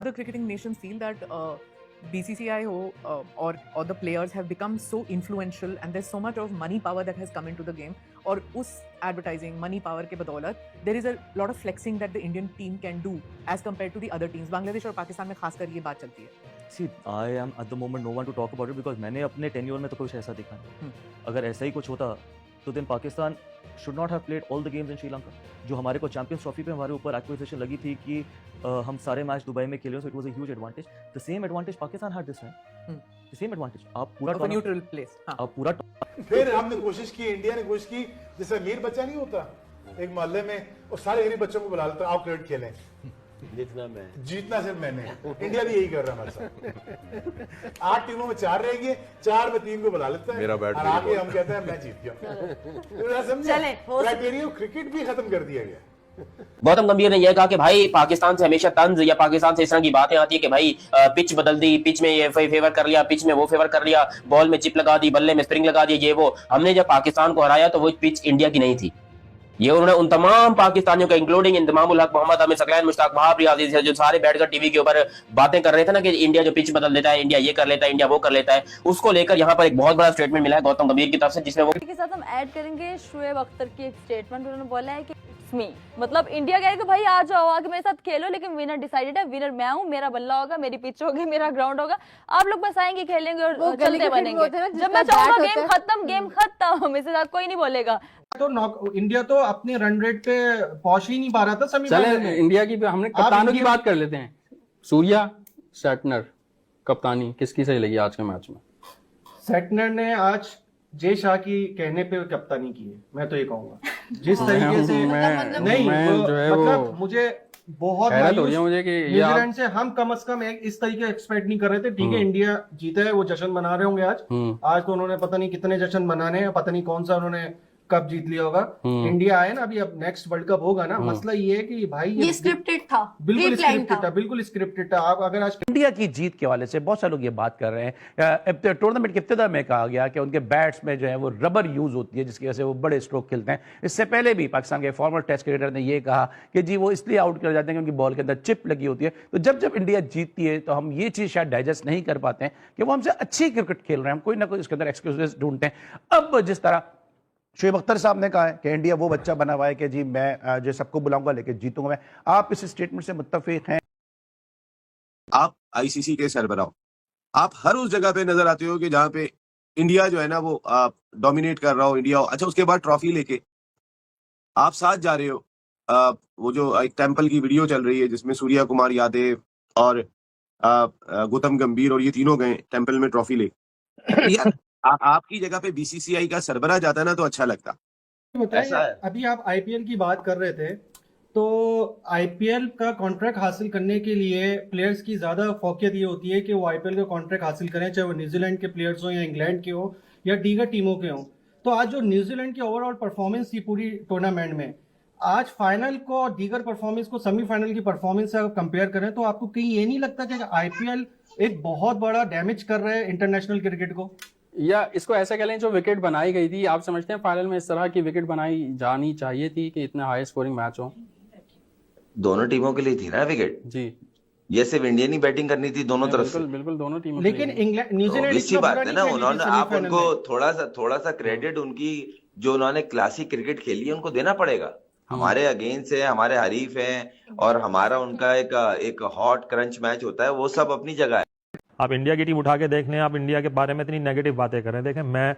The cricketing nations feel that BCCI or the players have become so influential and there's so much of money power that has come into the game. और उस advertising money power के बदौलत there is a lot of flexing that the Indian team can do as compared to the other teams. Bangladesh और पाकिस्तान में खासकर ये बात चलती है. See, I am at the moment no one to talk about it because मैंने अपने tenure में तो कुछ ऐसा देखा नहीं. अगर ऐसा ही कुछ होता तो then Pakistan should not have played all the games in Sri Lanka. जो हमारे को चैंपियंस ट्रॉफी पे हमारे ऊपर एक्विजिशन लगी थी कि हम सारे मैच दुबई में खेले, so it was a huge advantage. The same advantage Pakistan had this time. The same advantage. आप पूरा neutral place. आप पूरा फिर हमने कोशिश की, इंडिया ने कोशिश की, जैसे अमीर बच्चा नहीं होता एक मोहल्ले में, और सारे गरीब बच्चों को बुला लेता, आओ क्रिकेट खेलें. जीतना सिर्फ मैंने. इंडिया भी यही कर रहा है हमारे साथ. 8 टीमों में 4 रहेंगे, 4 में 3 को बुला लेता है और आगे हम कहते हैं मैं जीत गया. समझे? क्राइटेरिया क्रिकेट भी खत्म कर दिया गया. गौतम गंभीर ने यह कहा कि भाई पाकिस्तान से हमेशा तंज या पाकिस्तान से इस तरह की बातें आती है कि भाई पिच बदल दी, पिच में ये फेवर कर लिया, पिच में वो फेवर कर लिया, बॉल में चिप लगा दी, बल्ले में स्प्रिंग लगा दी, ये वो. हमने जब पाकिस्तान को हराया तो वो पिच इंडिया की नहीं थी. ये उन्होंने उन तमाम पाकिस्तानियों का इंक्लूडिंग इंतमामुल हक, मोहम्मद आमिर, सकलैन मुश्ताक, वहाब रियाजी जो सारे बैठकर टीवी के ऊपर बातें कर रहे थे ना कि इंडिया जो पिच बदल देता है, इंडिया ये कर लेता है, इंडिया वो कर लेता है, उसको लेकर यहाँ पर एक बहुत बड़ा स्टेटमेंट मिला है गौतम गंभीर की तरफ से, जिसमें वो के साथ हम ऐड करेंगे शोएब अख्तर की एक स्टेटमेंट. उन्होंने बोला है कि इट्स मी, मतलब इंडिया गए तो भाई आ जाओ, आके मेरे साथ खेलो, लेकिन विनर डिसाइडेड है, विनर मैं हूँ, मेरा बल्ला होगा, मेरी पिच होगी, मेरा ग्राउंड होगा, आप लोग बस आएंगे, खेलेंगे और चलते बनेंगे. जब मैं चाहूंगा गेम खत्म, इससे ज्यादा कोई नहीं बोलेगा. तो इंडिया तो अपने रन रेट पे पहुंच ही नहीं पा रहा था सेमीफाइनल में. इंडिया की हमने कप्तानों की बात कर लेते हैं. सूर्या, सैटनर, कप्तानी किसकी सही लगी आज के मैच में? सैटनर ने आज जय शाह की कहने पे कप्तानी की है, मैं तो ये कहूंगा. जिस तरीके से मतलब मुझे बहुत मुझे कि न्यूजीलैंड से हम कम से कम इस तरीके एक्सपेक्ट नहीं कर रहे थे. ठीक है, इंडिया जीता है, वो जश्न मना रहे होंगे आज तो उन्होंने पता नहीं कितने जश्न मनाने हैं, पता नहीं कौन सा उन्होंने कप जीत लिया होगा. इंडिया आए ना, अभी अब नेक्स्ट वर्ल्ड कप होगा ना, मसला ये है कि भाई ये स्क्रिप्टेड था, बिल्कुल स्क्रिप्टेड था, बिल्कुल स्क्रिप्टेड था. आप अगर आज इंडिया की जीत के हवाले से बहुत सारे लोग ये बात कर रहे हैं. टूर्नामेंट के इब्तिदा में कहा गया कि उनके बैट्स में जो है वो रबर यूज होती है, जिसकी वजह से वो बड़े स्ट्रोक खेलते हैं. इससे पहले भी पाकिस्तान के फॉर्मर टेस्ट क्रिकेटर ने ये कहा कि जी वो इसलिए आउट कर जाते हैं कि उनकी बॉल के अंदर चिप लगी होती है. तो जब जब इंडिया जीतती है तो हम ये चीज शायद डाइजेस्ट नहीं कर पाते हैं कि वो हमसे अच्छी क्रिकेट खेल रहे हैं, हम कोई ना कोई इसके अंदर एक्सक्यूजेस ढूंढते हैं. अब जिस तरह शोएब अख्तर साहब ने कहा है कि इंडिया वो बच्चा बना हुआ है कि जी मैं जो सबको बुलाऊंगा लेके जीतूंगा मैं, आप इस स्टेटमेंट से मुत्तफिक हैं? आप आईसीसी के सरबराह, आप हर उस जगह पे नजर आते हो कि जहां पे इंडिया जो है ना वो डोमिनेट कर रहा हो, इंडिया हो. अच्छा, उसके बाद ट्रॉफी लेके आप साथ जा रहे हो. वो जो एक टेंपल की वीडियो चल रही है जिसमें सूर्या कुमार यादव और गौतम गंभीर और ये तीनों गए टेंपल में ट्रॉफी ले. आपकी जगह पे बीसीसीआई का सरबराह जाता ना तो अच्छा लगता. अभी आप आईपीएल की बात कर रहे थे, तो आईपीएल का कॉन्ट्रैक्ट हासिल करने के लिए प्लेयर्स की ज्यादा फोकियत ये होती है कि वो आईपीएल का कॉन्ट्रैक्ट हासिल करें, चाहे वो न्यूजीलैंड के प्लेयर्स हो या इंग्लैंड के हो या दीगर टीमों के हो. तो आज जो न्यूजीलैंड की ओवरऑल परफॉर्मेंस थी पूरी टूर्नामेंट में, आज फाइनल को और दीगर परफॉर्मेंस को सेमीफाइनल की परफॉर्मेंस से अगर कंपेयर करें तो आपको कहीं ये नहीं लगता कि आईपीएल एक बहुत बड़ा डैमेज कर रहा है इंटरनेशनल क्रिकेट को? या इसको ऐसा कह लें, जो विकेट बनाई गई थी, आप समझते हैं फाइनल में इस तरह की विकेट बनाई जानी चाहिए थी कि इतने हाई स्कोरिंग मैच हो? दोनों टीमों के लिए थी ना विकेट जी. ये सिर्फ इंडियन ही बैटिंग करनी थी दोनों तरफ से. बिल्कुल दोनों टीमों. लेकिन इंग्लैंड न्यूजीलैंड की बात है ना, उन्होंने आप उनको थोड़ा सा क्रेडिट उनकी जो उन्होंने क्लासिक क्रिकेट खेली है उनको देना पड़ेगा. हमारे अगेंस्ट है, हमारे हरीफ हैं, और हमारा उनका एक हॉट क्रंच मैच होता है, वो सब अपनी जगह है. आप इंडिया की टीम उठा के देख लें, आप इंडिया के बारे में इतनी नेगेटिव बातें कर रहे हैं. देखें, मैं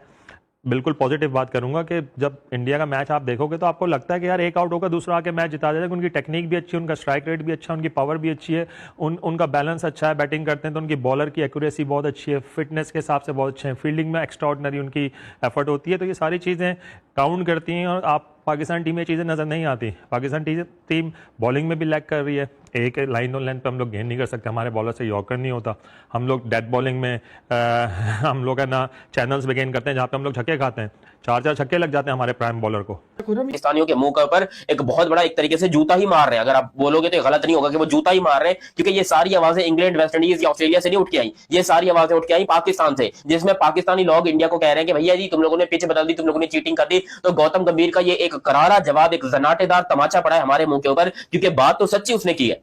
बिल्कुल पॉजिटिव बात करूंगा कि जब इंडिया का मैच आप देखोगे तो आपको लगता है कि यार एक आउट होकर दूसरा आके मैच जिता जाएगा. उनकी टेक्निक भी अच्छी है, उनका स्ट्राइक रेट भी अच्छा है, उनकी पावर भी अच्छी है, उनका बैलेंस अच्छा है. बैटिंग करते हैं तो उनकी बॉलर की एक्यूरेसी बहुत अच्छी है, फिटनेस के हिसाब से बहुत अच्छे हैं, फील्डिंग में एक्स्ट्राऑर्डिनरी उनकी एफर्ट होती है. तो ये सारी चीज़ें काउंट करती हैं और आप पाकिस्तान टीम में चीज़ें नज़र नहीं आती. पाकिस्तान टीम बॉलिंग में भी लैग कर रही है. एक लाइन और लेंथ पे हम लोग गेन नहीं कर सकते, हमारे बॉलर से यॉर्कर नहीं होता. हम लोग डेथ बॉलिंग में हम लोग है ना चैनल्स पे गेन करते हैं जहाँ पे हम लोग छक्के खाते हैं. 4 छक्के लग जाते हैं हमारे प्राइम बॉलर को. पाकिस्तानियों के मुंह के ऊपर एक बहुत बड़ा एक तरीके से जूता ही मार रहे हैं. अगर आप बोलोगे तो गलत नहीं होगा कि वो जूता ही मार रहे हैं, क्योंकि ये सारी आवाजें इंग्लैंड, वेस्ट इंडीज या ऑस्ट्रेलिया से नहीं उठ के आई. ये सारी आवाजें उठ के आई पाकिस्तान से, जिसमें पाकिस्तानी लोग इंडिया को कह रहे हैं कि भैया जी तुम लोगों ने पिच बदल दी, तुम लोगों ने चीटिंग कर दी. तो गौतम गंभीर का ये एक करारा जवाब, एक जनाटेदार तमाचा पड़ा है हमारे मुंह के ऊपर, क्योंकि बात तो सच्ची उसने की है.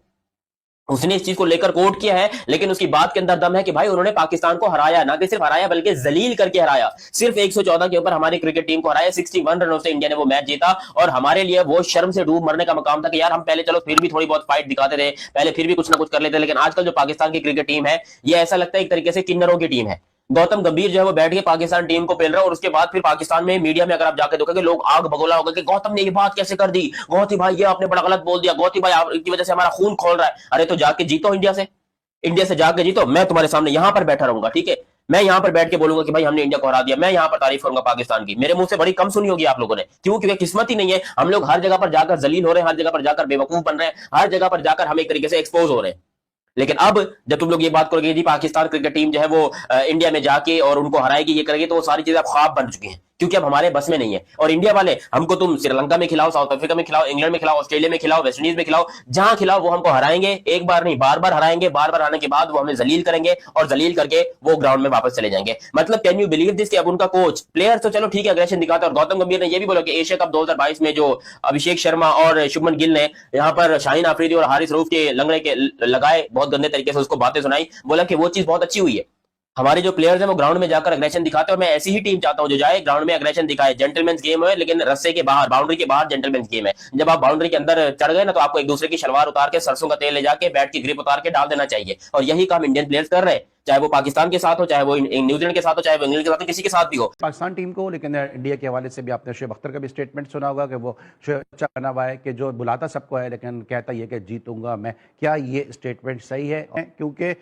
उसने इस चीज को लेकर कोट किया है, लेकिन उसकी बात के अंदर दम है कि भाई उन्होंने पाकिस्तान को हराया, ना कि सिर्फ हराया बल्कि जलील करके हराया। सिर्फ 114 के ऊपर हमारी क्रिकेट टीम को हराया, 61 रनों से इंडिया ने वो मैच जीता। और हमारे लिए वो शर्म से डूब मरने का मकाम था कि यार हम पहले चलो फिर भी थोड़ी बहुत फाइट दिखाते थे, पहले फिर भी कुछ ना कुछ कर लेते, लेकिन आजकल जो पाकिस्तान की क्रिकेट टीम है ये ऐसा लगता है एक तरीके से किन्नरों की टीम है। गौतम गंभीर जो है वो बैठ के पाकिस्तान टीम को पेल रहा है, और उसके बाद फिर पाकिस्तान में मीडिया में अगर आप जाके देखोगे लोग आग भगोला होगा कि गौतम ने ये बात कैसे कर दी, गौती भाई ये आपने बड़ा गलत बोल दिया, गौती भाई आपकी वजह से हमारा खून खोल रहा है। अरे तो जाके जीतो इंडिया से जाके जीतो। मैं तुम्हारे सामने यहां पर बैठा रहूंगा, ठीक है, मैं यहां पर बैठ के बोलूंगा कि भाई हमने इंडिया को हरा दिया, मैं यहां पर तारीफ करूंगा पाकिस्तान की। मेरे मुंह से बड़ी कम सुनी होगी आप लोगों ने, क्यों? क्योंकि किस्मत ही नहीं है। हम लोग हर जगह पर जाकर जलील हो रहे हैं, हर जगह पर जाकर बेवकूफ बन रहे हैं, हर जगह पर जाकर हम एक तरीके से एक्सपोज हो रहे हैं। लेकिन अब जब तुम लोग ये बात करोगे जी पाकिस्तान क्रिकेट टीम जो है वो इंडिया में जाके और उनको हराएगी, ये करेगी, तो वो सारी चीजें अब ख्वाब बन चुकी हैं, क्योंकि अब हमारे बस में नहीं है। और इंडिया वाले हमको तुम श्रीलंका में खिलाओ, साउथ अफ्रीका में खिलाओ, इंग्लैंड में खिलाओ, ऑस्ट्रेलिया में खिलाओ, वेस्ट इंडीज में खिलाओ, जहां खिलाओ वो हमको हराएंगे। एक बार नहीं, बार बार हराएंगे, बार बार हराने के बाद वो हमें जलील करेंगे और जलील करके वो ग्राउंड में वापस चले जाएंगे। मतलब कैन यू बिलीव दिस कि अब उनका कोच, प्लेयर्स तो चलो ठीक है अग्रेशन दिखाते हैं। और गौतम गंभीर ने ये भी बोला कि एशिया कप 2022 में जो अभिषेक शर्मा और शुभमन गिल ने यहाँ पर शाहीन आफरीदी और हारिस रऊफ के लंगड़े के लगाए, बहुत गंदे तरीके से उसको बातें सुनाई, बोला कि वो चीज बहुत अच्छी हुई है। हमारे जो प्लेयर्स हैं वो ग्राउंड में जाकर अग्रेशन दिखाते हैं, और मैं ऐसी ही टीम चाहता हूं जो जाए ग्राउंड में अग्रेशन दिखाए। जेंटलमैन्स गेम है, लेकिन रस्से के बाहर, बाउंड्री के बाहर जेंटलमैन्स गेम है। जब आप बाउंड्री के अंदर चढ़ गए ना, तो आपको एक दूसरे की शलवार उतार के, सरसों का तेल ले जाके, बैट की ग्रिप उतार के डाल देना चाहिए। और यही काम इंडियन प्लेयर्स कर रहे हैं, चाहे वो पाकिस्तान के साथ हो, चाहे वो न्यूजीलैंड के साथ हो, चाहे वो इंग्लैंड के साथ हो, किसी के साथ भी हो। पाकिस्तान टीम को, लेकिन इंडिया के हवाले से भी आपने शुएब अख्तर का भी स्टेटमेंट सुना होगा कि वो शुएब अच्छा बना हुआ है कि जो बुलाता सबको है लेकिन कहता ये कि जीतूंगा मैं। क्या ये स्टेटमेंट सही है? क्योंकि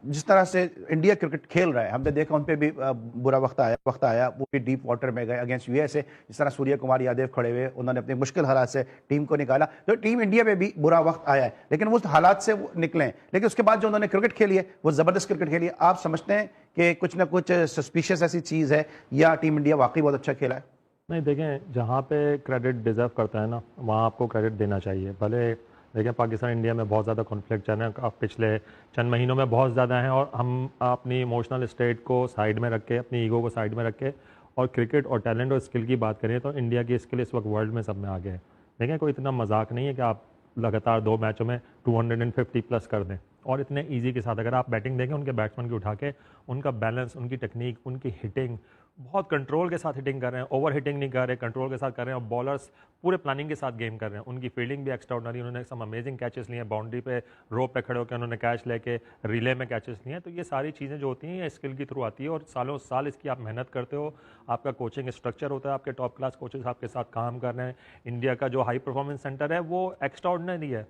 जिस तरह से इंडिया क्रिकेट खेल रहा है, हमने देखा उन पर भी बुरा वक्त आया, वो भी डीप वाटर में गए अगेंस्ट यूएसए। जिस तरह सूर्य कुमार यादव खड़े हुए, उन्होंने अपने मुश्किल हालात से टीम को निकाला। तो टीम इंडिया में भी बुरा वक्त आया है, लेकिन उस हालात से वो निकले। लेकिन उसके बाद जो उन्होंने क्रिकेट खेली है वो जबरदस्त क्रिकेट खेली है। आप समझते हैं कि कुछ ना कुछ सस्पिशियस ऐसी चीज़ है, या टीम इंडिया वाकई बहुत अच्छा खेला है? नहीं, देखें, जहाँ पे क्रेडिट डिज़र्व करता है ना, वहाँ आपको क्रेडिट देना चाहिए। भले देखें पाकिस्तान इंडिया में बहुत ज़्यादा कॉन्फ्लिक्ट चल रहे हैं अब पिछले चंद महीनों में, बहुत ज़्यादा हैं, और हम अपनी इमोशनल स्टेट को साइड में रख के, अपनी ईगो को साइड में रख के और क्रिकेट और टैलेंट और स्किल की बात करें तो इंडिया की स्किल इस वक्त वर्ल्ड में सब में आगे है। देखें, कोई इतना मजाक नहीं है कि आप लगातार 2 मैचों में 250 प्लस कर दें, और इतने इजी के साथ। अगर आप बैटिंग देखें उनके बैट्समैन की उठा के, उनका बैलेंस, उनकी टेक्निक, उनकी हिटिंग, बहुत कंट्रोल के साथ हिटिंग कर रहे हैं, ओवर हिटिंग नहीं कर रहे, कंट्रोल के साथ कर रहे हैं। और बॉलर्स पूरे प्लानिंग के साथ गेम कर रहे हैं। उनकी फील्डिंग भी एक्स्ट्राऑर्डिनरी, उन्होंने सम अमेजिंग कैचेस लिए हैं, बाउंड्री पे रोप पे खड़े होकर उन्होंने कैच लेके रिले में कैचेस लिए हैं। तो ये सारी चीज़ें जो होती हैं ये स्किल के थ्रू आती है, और सालों साल इसकी आप मेहनत करते हो, आपका कोचिंग स्ट्रक्चर होता है, आपके टॉप क्लास कोचेस आपके साथ काम कर रहे हैं। इंडिया का जो हाई परफॉर्मेंस सेंटर है वो एक्स्ट्राऑर्डिनरी है।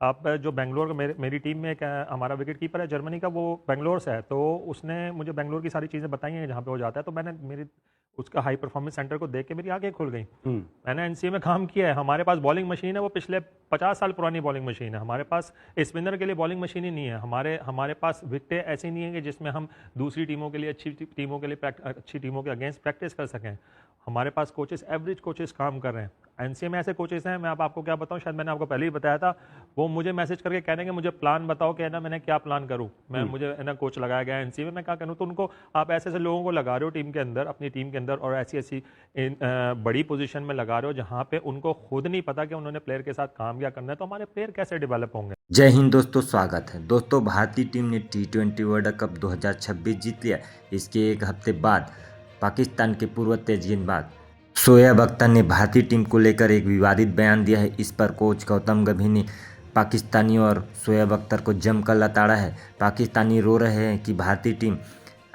आप जो बेंगलोर, मेरी टीम में एक हमारा विकेट कीपर है जर्मनी का, वो बेंगलोर से है, तो उसने मुझे बेंगलोर की सारी चीज़ें बताई हैं जहाँ पे वो जाता है। तो मैंने उसका हाई परफॉर्मेंस सेंटर को देख के मेरी आंखें खुल गई। मैंने एनसीए में काम किया है, हमारे पास बॉलिंग मशीन है वो पिछले 50 साल पुरानी बॉलिंग मशीन है। हमारे पास स्पिनर के लिए बॉलिंग मशीन ही नहीं है। हमारे पास विकेटें ऐसी नहीं है कि जिसमें हम दूसरी टीमों के लिए, अच्छी टीमों के अगेंस्ट प्रैक्टिस कर सकें। हमारे पास कोचेस, एवरेज कोचेस काम कर रहे हैं। एनसीए में ऐसे कोचेस हैं, मैं आपको क्या बताऊं, शायद मैंने आपको पहले ही बताया था, वो मुझे मैसेज करके कह देंगे मुझे प्लान बताओ कि ना मैंने क्या प्लान करूं, मुझे ना कोच लगाया गया एनसीए में, मैं क्या करूं। तो उनको, आप ऐसे ऐसे लोगों को लगा रहे हो टीम के अंदर, अपनी टीम के अंदर, और ऐसी बड़ी पोजीशन में लगा रहे हो जहां पे उनको खुद नहीं पता कि उन्होंने प्लेयर के साथ काम क्या करना है। तो हमारे प्लेयर कैसे डेवलप होंगे? जय हिंद दोस्तों, स्वागत है। दोस्तों, भारतीय टीम ने T20 वर्ल्ड कप 2026 जीत लिया। इसके एक हफ्ते बाद पाकिस्तान के पूर्व तेज गेंदबाज शोएब अख्तर ने भारतीय टीम को लेकर एक विवादित बयान दिया है। इस पर कोच गौतम गंभीर ने पाकिस्तानी और शोएब अख्तर को जमकर लताड़ा है। पाकिस्तानी रो रहे हैं कि भारतीय टीम,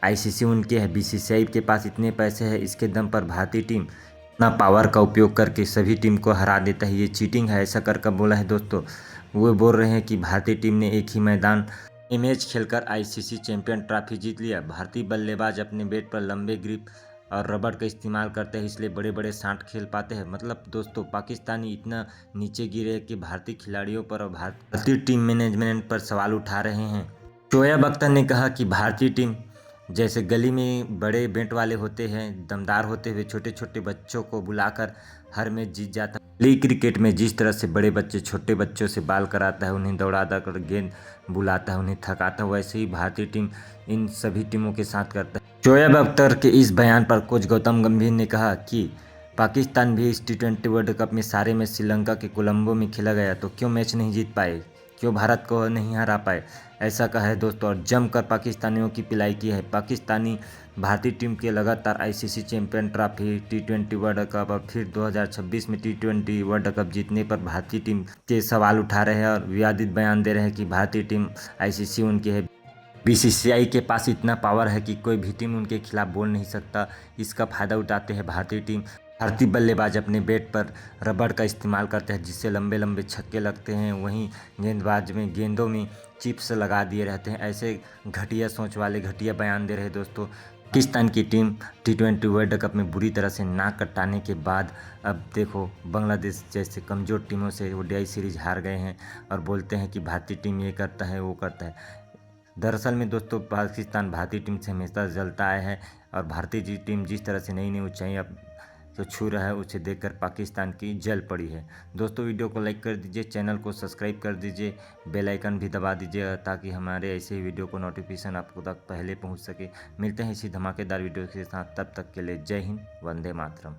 आईसीसी उनके है, बीसीसीआई के पास इतने पैसे हैं, इसके दम पर भारतीय टीम अपना पावर का उपयोग करके सभी टीम को हरा देता है, ये चीटिंग है, ऐसा कर बोला है। दोस्तों, वो बोल रहे हैं कि भारतीय टीम ने एक ही मैदान मैच खेलकर आईसीसी चैंपियन ट्रॉफी जीत लिया। भारतीय बल्लेबाज अपने बैट पर लंबे ग्रिप और रबड़ का इस्तेमाल करते हैं, इसलिए बड़े बड़े शॉट खेल पाते हैं। मतलब दोस्तों, पाकिस्तानी इतना नीचे गिरे कि भारतीय खिलाड़ियों पर और भारतीय टीम मैनेजमेंट पर सवाल उठा रहे हैं। शोएब अख्तर ने कहा कि भारतीय टीम जैसे गली में बड़े बैट वाले होते हैं, दमदार होते हुए छोटे छोटे बच्चों को बुलाकर हर मैच जीत जाता है। लीग क्रिकेट में जिस तरह से बड़े बच्चे छोटे बच्चों से बाल कराता है, उन्हें दौड़ा कर गेंद बुलाता है, उन्हें थकाता है, वैसे ही भारतीय टीम इन सभी टीमों के साथ करता है। शोएब अख्तर के इस बयान पर कोच गौतम गंभीर ने कहा कि पाकिस्तान भी इस T20 वर्ल्ड कप में सारे मैच श्रीलंका के कोलंबो में खेला गया, तो क्यों मैच नहीं जीत पाए? क्यों भारत को नहीं हरा पाए, ऐसा कहा है दोस्तों। और जमकर पाकिस्तानियों की पिलाई की है। पाकिस्तानी भारतीय टीम के लगातार आईसीसी चैंपियन ट्रॉफी, टी20 वर्ल्ड कप और फिर 2026 में टी20 वर्ल्ड कप जीतने पर भारतीय टीम के सवाल उठा रहे हैं और विवादित बयान दे रहे हैं कि भारतीय टीम आईसीसी उनकी है। बीसीसीआई के पास इतना पावर है कि कोई भी टीम उनके खिलाफ बोल नहीं सकता। इसका फ़ायदा उठाते हैं भारतीय टीम। भारतीय बल्लेबाज अपने बैट पर रबड़ का इस्तेमाल करते हैं जिससे लंबे लंबे छक्के लगते हैं। वहीं गेंदबाज में गेंदों में चिप्स लगा दिए रहते हैं। ऐसे घटिया सोच वाले घटिया बयान दे रहे हैं दोस्तों। पाकिस्तान की टीम टी20 वर्ल्ड कप में बुरी तरह से नाक कटाने के बाद अब देखो बांग्लादेश जैसे कमज़ोर टीमों से ओडीआई सीरीज हार गए हैं और बोलते हैं कि भारतीय टीम ये करता है वो करता है। दरअसल में दोस्तों पाकिस्तान भारतीय टीम से हमेशा जलता आया है और भारतीय टीम जिस तरह से नई नई ऊंचाई अब तो छू रहा है उसे देखकर पाकिस्तान की जल पड़ी है। दोस्तों वीडियो को लाइक कर दीजिए, चैनल को सब्सक्राइब कर दीजिए, बेल आइकन भी दबा दीजिए ताकि हमारे ऐसे ही वीडियो को नोटिफिकेशन आपको तक पहले पहुंच सके। मिलते हैं इसी धमाकेदार वीडियो के साथ, तब तक के लिए जय हिंद, वंदे मातरम।